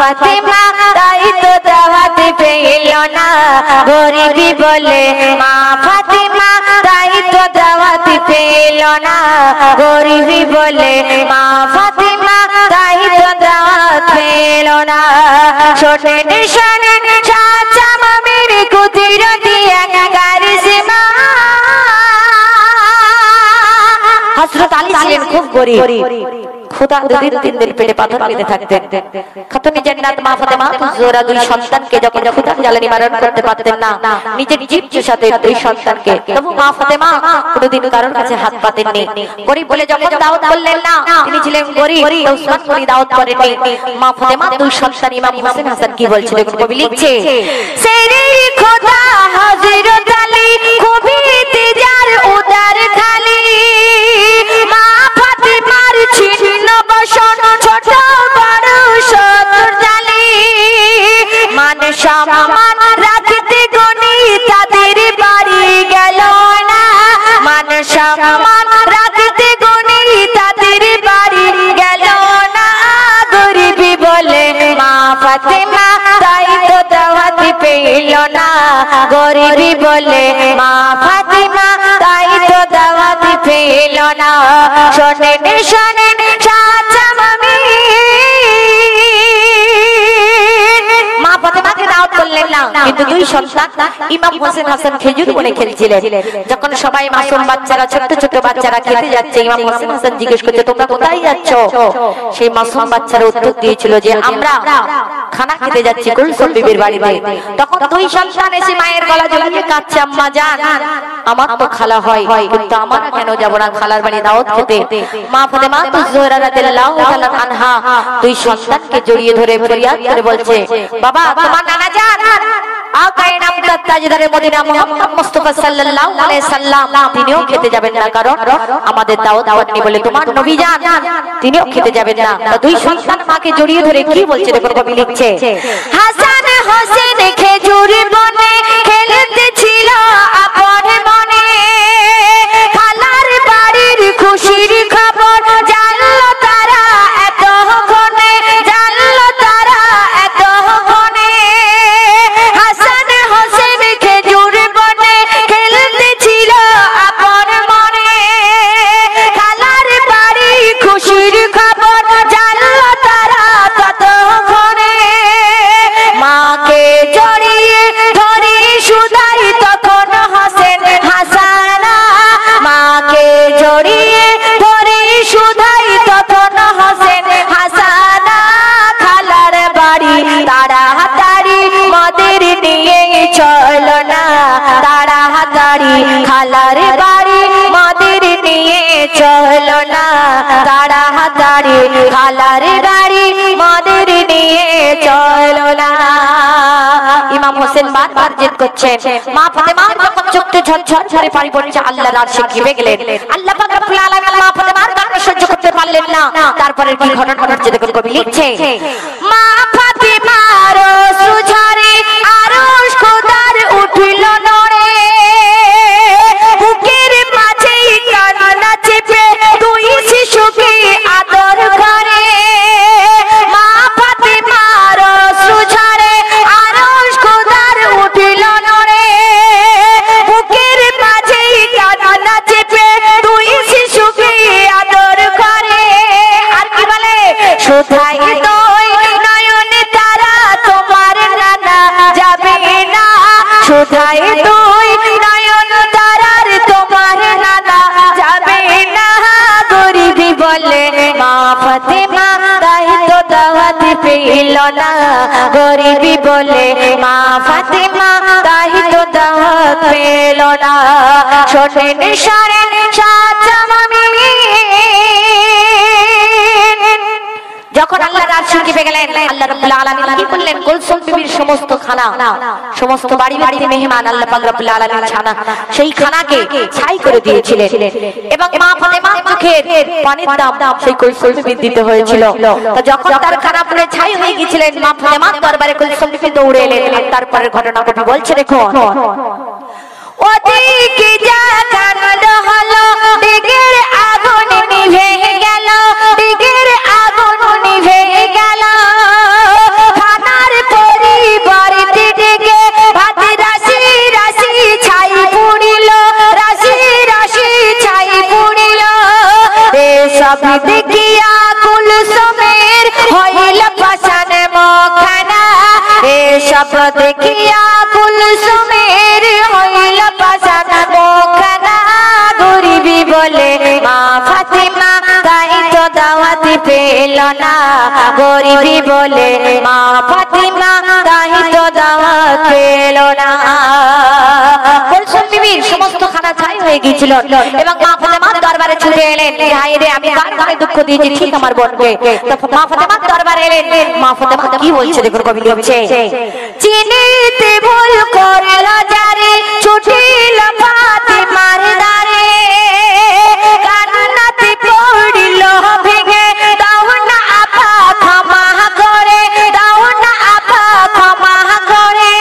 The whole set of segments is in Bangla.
ফাতেমা তাই তো দাওয়াত পেল না গরিবি বলে মা ফাতেমা তাই তো দাওয়াত পেল না গরিবি বলে মা ফাতেমা তাই তো দাওয়াত পেল না শোনেন শোনেন চাচা মামির কুতির দিয়ে কারিজমা হযরত আলী ছিলেন খুব গরীব खुदा দুদিন তিন দিন পেটে পাথর বেঁধে থাকতেন খাতুনে জান্নাত মা ফাতেমা জোহরা দুই সন্তানকে যখন খুদা জ্বালানি মারণ করতে পারতেন না নিজের জীব চুষাতে দুই সন্তানকে তবু মা ফাতেমা কোনোদিন কারোর কাছে হাত পাতেননি গরীব বলে যখন দাওয়াত করলেন না তিনি ছিলেন গরীব উসমান গনি দাওয়াত করেননি মা ফাতেমা দুই সন্তান ইমাম হোসেন হাসান কি বলছিলেন কবি লিখছে সেরে খোদা হযরত আলী খুবই তেজার উদার খালি মা ফাতেমার ছিন্ন বসন ছোট বড় শত্রুর জালি মান সম্মান রাখতে গনি তাদের বাড়ি গেল না মান সম্মান রাখতে গনি তাদের বাড়ি গেল না গরিবি বলে মা ফাতেমা তাই তো দাওয়াত পেল না গরিবি বলে মা ফাতেমা তাই তো দাওয়াত পেল না শোনেন শোনেন চাচা মামি মা ফাতেমাকে দাওয়াত করলেন না কিন্তু দুই সন্তান ইমাম হোসেন হাসান খেজুর বনে খেলছিলেন যখন সবাই মাসুম বাচ্চারা ছোট ছোট বাচ্চারা খেতে যাচ্ছে ইমাম হোসেন হাসান জিজ্ঞেস করছে তোমরা কোথায় যাচ্ছ সেই মাসুম বাচ্চারা উত্তর দিয়েছিল যে আমরা খানা খেতে যাচ্ছি কুলসুম বিবির বাড়িতে তখন দুই সন্তান এসে মায়ের গলা জড়িয়ে কাঁদছে আম্মা জান আমার তো খালা হয় কিন্তু আমরা কেন যাব না খালার বাড়ি দাওয়াত খেতে মা ফাতেমা জোহরা রাদিয়াল্লাহু তাআলা আনহা দুই সন্তানকে জড়িয়ে ধরে ফরিয়াদ করে বলছে বাবা তোমার নানা জান আকায়ে নামদার তাজদারে মদিনা মুহাম্মদ মুস্তাফা সাল্লাল্লাহু আলাইহি সাল্লাম তিনিও খেতে যাবেন না কারণ আমাদের দাওয়াত পাননি বলে তোমার নবী জান তিনিও খেতে যাবেন না দুই সন্তান মাকে জড়িয়ে ধরে কি বলছে দেখো কবি লিখছে হাসান হোসেন খেজুর বনে খেলতে ছিল আপন মনে খালার বাড়ির খুশির খবর জানলো তারা এত ক্ষণে জানলো তারা এত ক্ষণে হাসান হোসেন খেজুর বনে খেলতে ছিল আপন মনে খালার বাড়ি খুশির খবর জানলো তারা তত ক্ষণে মাকে জড়িয়ে ধরে সুদাই তখন হোসেন হাসানা মাকে জড়িয়ে ধরে সুদাই তখন হোসেন হাসানা খালার বাড়ি তাড়াতাড়ি মদের নিয়ে চলো না তাড়াতাড়ি খালার বাড়ি মদের নিয়ে চলো না তাড়াতাড়ি খালার বাড়ি মদের নিয়ে চলো না ইমাম হোসেন বারবার জিদ করছেন মা ফাতেমা যখন চোখে ঝরঝর ঝরে পানি পড়ছে আল্লাহর আরশে কেঁপে গেলেন আল্লাহ পাক রব্বুল আলামিন মা ফাতেমার কান্না সহ্য করতে পারলেন না তারপরে কি ঘটনা ঘটছে দেখুন কবি লিখছে মা ফাতেমার সুঝারে আরশ খোদার উঠল নড়ে বুকের মাঝে কান্না চেপে দুই শিশুকে আদর করে মা ফাতেমার সুঝারে আরশ খোদার উঠল নড়ে বুকের মাঝে কান্না চেপে দুই শিশুকে আদর করে আর কি বলে কোথায় তুই নয়ন তারা তোমার নানা যাবে না কোথায় তুই নয়ন তারার তোমার নানা যাবে না গরিবি বলে মা ফাতেমা তাই তো দাওয়াত পেল না গরিবি বলে মা ফাতেমা তাই তো দাওয়াত পেল না শোনেন শোনেন চাচা মামি যখন আল্লাহর আরশে কেঁপে গেলেন আল্লাহ রাব্বুল আলামিন কি করলেন কুলসুম বিবির সমস্ত খানা সমস্ত বাড়ি বাড়িতে মেহমান আল্লাহ পাক রব্বুল আলামিন খানা সেই খানাকে ছাই করে দিয়েছিলেন এবং মা ফাতেমার চোখের পানির দাম সেই কুলসুম বিবির দিতে হয়েছিল তো যখন তার খানা পুরো ছাই হয়ে গিয়েছিলেন মা ফাতেমার দরবারে কুলসুম বিবি দৌড়ে এলেন তারপরের ঘটনা কবি বলছে দেখো ওদিকে যা কান্ড হলো দিগের আগুন নিভে গেল দিগের আগুন নিভে গেল দেখিয়া কুলসুমের হইল পাশান মুখখানা গরিবি বলে মা ফাতিমা তাই তো দাওয়াত পেল না গরিবি বলে মা ফাতিমা তাই তো দাওয়াত পেল না। কুলসুম বিবির সমস্ত খানা ছাই হয়ে গিয়েছিল এবং মা ফাতেমার দরবারে ছুটে এলেন, হায় রে আমি কার কানে দুঃখ দিয়েছি ঠিক আমার বোনকে। তো মা ফাতেমার দরবারে এলেন, মা ফাতেমা কি বলছে দেখুন কবি লিখছে, চিনিতে ভুল করল যারে ছুটিল ফাতেমার দ্বারে কান্নাতে পড়িল ভেঙে দাও না আপা ক্ষমা করে দাও না আপা ক্ষমা করে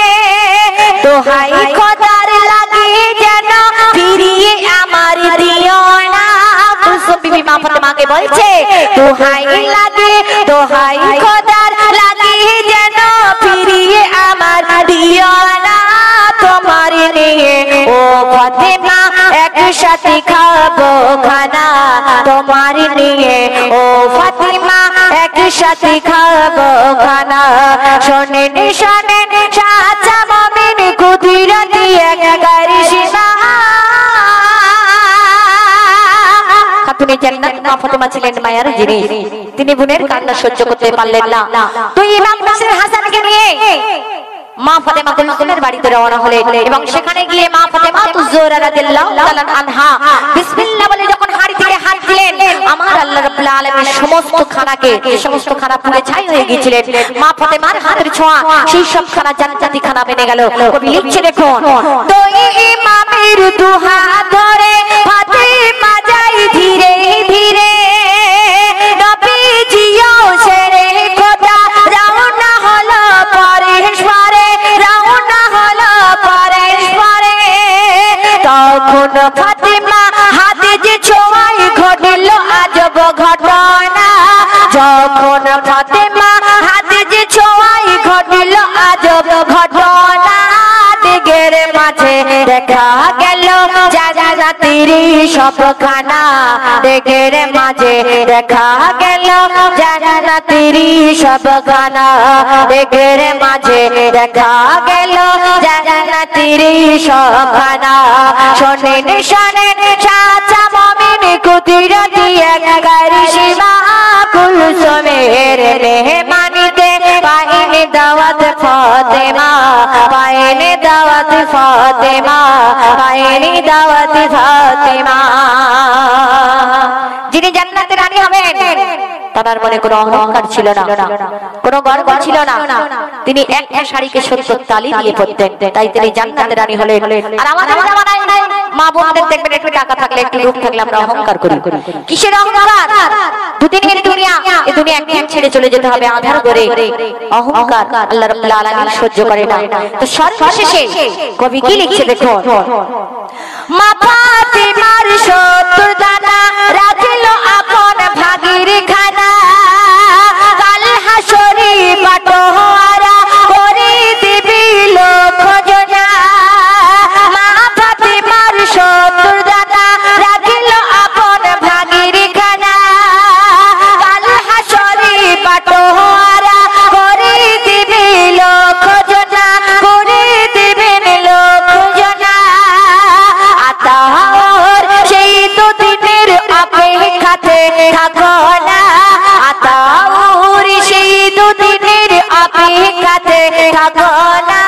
দোহাই খোদার লাগে যেন ফিরিয়ে আমার দিও না। কুলসুম বিবি মা ফাতেমাকে বলছে দোহাই লাগে দোহাই খোদার লাগে যেন ফিরিয়ে আমার দিও না তোমার নিয়ে ও ফাতেমা একসাথে খাবো খানা তোমার নিয়ে ও ফাতেমা একসাথে খাবো খানা। শোনেন শোনেন সাচা মুমিন কুদরতি এক কারিশমা। খাতুনে জান্নাত মা ফাতেমা ছিলেন মায়ের জিনিস, তিনি বোনের কান্না সহ্য করতে পারলেন না। তো ইমাম হোসেন হাসানকে নিয়ে মা ফাতেমা কুলসুমের বাড়িতে রওনা হলেন এবং সেখানে গিয়ে মা ফাতেমা তুজোরা রাদিয়াল্লাহু তাআলা আনহা বিসমিল্লাহ বলে যখন হাড়ি থেকে হাত দিলেন আমার আল্লাহ রাব্বুল আলামিন সমস্ত খানাকে যে সমস্ত খানা পুড়ে ছাই হয়ে গিয়েছিলেন মা ফাতেমার হাতের ছোঁয়া সেই সব খানা জান্নাতি খানা বেনে গেল। কবি লিখছে দেখুন, তো ইমামের দুহাত ধরে ফাতেমা যাই ধীরে ধীরে নবীজিও সেরে খোদা রওনা হলো পরেশবারে রওনা হলো পরেশবারে। তখন ফাতেমা হাতে যে ছোঁয়ায় ঘটল আজব ঘটনা যখন ফাতেমা হাতে যে ছোঁয়ায় ঘটল আজব ঘটনা দিগের মাঝে দেখা গেল জান্নাতের সব খানা দিগের মাঝে দেখা গেল জান্নাতের সব খানা দিগের মাঝে দেখা গেল জান্নাতের সব খানা। শোনেন শোনেন সাচা মুমিন কুদরতি এক কারিশমা কুলসুমের মেহমানিতে পাইনি দাওয়াত ফাতেমা পাইনি দাওয়াত ফাতেমা পাইনি দাওয়াত ফাতেমা। যিনি জান্নাতের রানী হবেন তার মনে কোনো অহংকার ছিল না, কোনো গর্ব ছিল না, তিনি একটা শাড়িকে 70 তালি দিয়ে পরতেন, তাই তিনি জান্নাতের রানী হলেন। আর আমাদের জামানায় মা বোনদের দেখবেন একটু টাকা থাকলে একটু রূপ থাকলে আমরা অহংকার করি। কিসের অহংকার? দুদিনের দুনিয়া, এই দুনিয়া একদিন ছেড়ে চলে যেতে হবে আধার করে। অহংকার আল্লাহ রাব্বুল আলামিন সহ্য করে না। তো সর্বশেষে কবি কি লিখছে দেখুন, মা ফাতেমার 70 দানা রাখিল আপন ভাগের খানা কাল হাসরে বাটোয়ারা করে দিবি লোক জনা। মা ফাতেমার 70 দানা রাখিল আপন ভাগের খানা কাল হাসরে বাটোয়ারা করে দিবি লোক জনা করে দিবেন লোক জনা। আতাওর সেই তো দিনের অপেক্ষাতে থাকো না আতাওর সেই তো দিনের অপেক্ষাতে থাকো না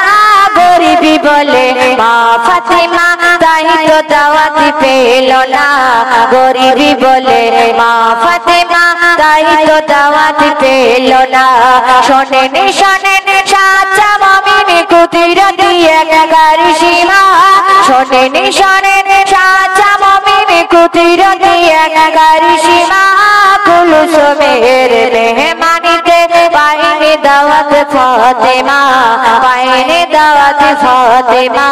গরিবি বলে মা ফাতেমা তাই তো দাওয়াত পেল না গরিবি বলে মা ফাতেমা তাই তো দাওয়াত পেল না। শোনেন শোনেন সাচা মুমিন কুদরতি এক কারিশমা শোনেন শোনেন সাচা মুমিন কুদরতি এক কারিশমা কুলসুমের মেহমানিতে পাইনি দাওয়াত ফাতেমা পাইনি দাওয়াত ফাতেমা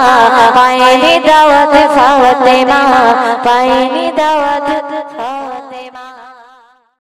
পাইনি দাওয়াত ফাতেমা পাইনি দাওয়াত